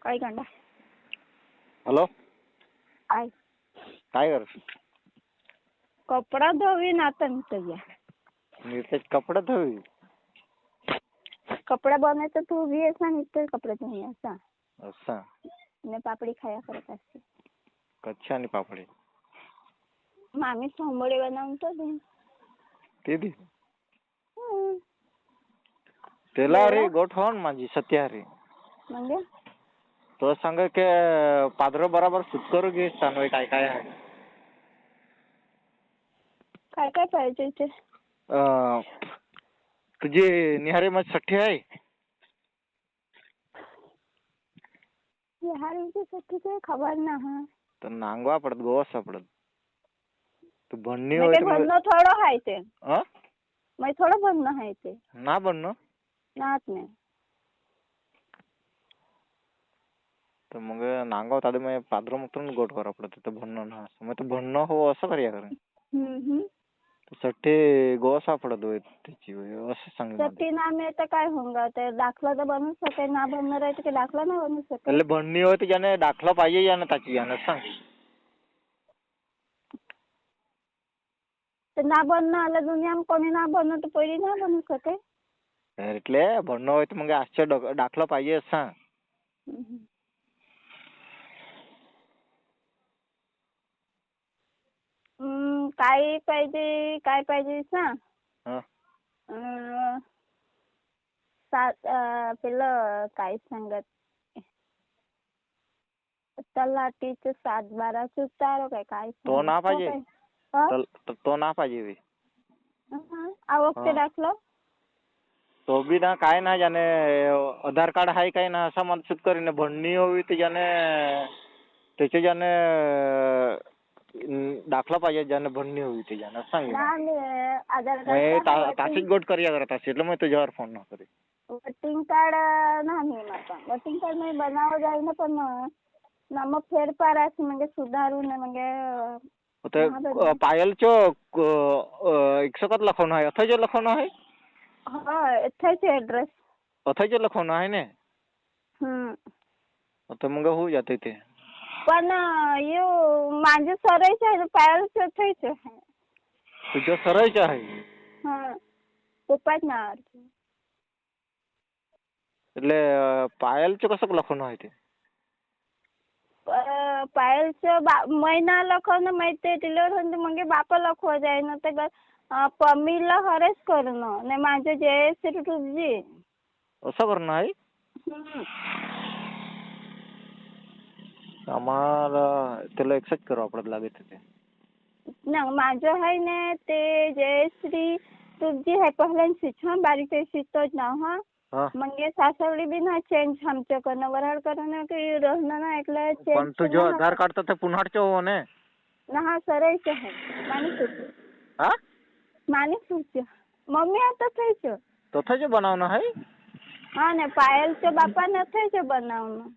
काय कांदा हॅलो काय काय कर कपडा धोवी आता या मी ते कपडे धुवी कपडा बनायचं तू भी असा निघतोय कपडे धुवी असा असा ने पापडी खाया करत असते कच्चा आणि पापडी मामी सोंबोडे बनवतो ते दे त्याला रे गोठवण माझी सत्या रे म्हणजे तो सांग की पादर बरोबर सुट करू घे सांग काय काय आहे काय काय पाहिजे इथे तुझी निहारी मध्ये सठ्ठी आहे बिहारीची सखी काय खबर ना हा तर नांगवा पडत गोवा सापडत तू भन्नी मैं होय ते बनणं थोडं आहे ते मैं थोडं बनणं आहे ते ना बनणं नाच नाही तर मग नांगवत आधी मग पादर मग गोठ करा पडत तर भन्नं ना असं मग ते भन्नं हो असं करूया कारण सट्टे गोवा सापडत होय त्याची असं सांगितलं सट्टी ना मी तर काय होऊंगा ते दाखला तर बनवू शके ना बनणार आहे की दाखला ना बनवू शके त्याला भन्नी होय त्याने दाखला पाहिजे यानं त्याची यानं सांग ते ना बनणं आलं दुनिया कोणी ना बनवत पहिली ना बनवू शके એટલે भन्नं होय तर मग आजच्या दाखला पाहिजे सांग काय पाहिजे सांग पेलं काय सांगत तलाठीचं 7-12 उतारो काय तो ना पाहिजे तो ना पाहिजे आवक ते दाखलं तो बी ना काय ना ज्याने आधार कार्ड आहे काय ना असं मला सुट करीन भन्नी होवी तर त्याच्या ज्याने दाखला पाहिजे ज्याने भन्नी होवी ते ज्याने सांग आधार कार्ड तासीच गोट करूया जरा तासी એટલે मग तुझ्यावर फोन ना करी वोटिंग कार्ड नाही माझा वोटिंग कार्ड मी बनावं जाईल ना पण नाम फेरफार असं म्हणजे सुधारून म्हणजे पायलचं 107 લખવાનું आहे 28 લખવાનું आहे હા એથાય એડ્રેસ 28 લખવાનું आहे ને तर मग होऊ जाते ते पण यो माझं सरायचं आहे पायलचं थयचं आहे तुझं सरायचं आहे हा पप्पाच नावावर એટલે પાયલचं कसं લખવાનું आहे ते पायलचं महिना लखवणं माहिती डिलिव्हर म्हणजे बापा लखवा जाय ना तर पमीला हरेच करणं नाही माझं जयश्री रुपजी असं करणं आहे आम्हाला त्याला एक्सेप्ट करावं पडत लागेल ते ना माझं आहे ना ते जयश्री तुझी आहे पहिल्यांची छान बारीक शिकतोच ना हा मग सासवडी बी ना चेंज आमच्याकडनं वराड करणं की राहणं ना ऐकलं पण तुझं आधार कार्ड तर ते पुन्हाचं हो ने ना हा सरायचं आहे माणिकपूरचं मम्मी आता थयचं तथाच बनवणं आहे हा नाही पायलच्या बापानं थयचं बनवणं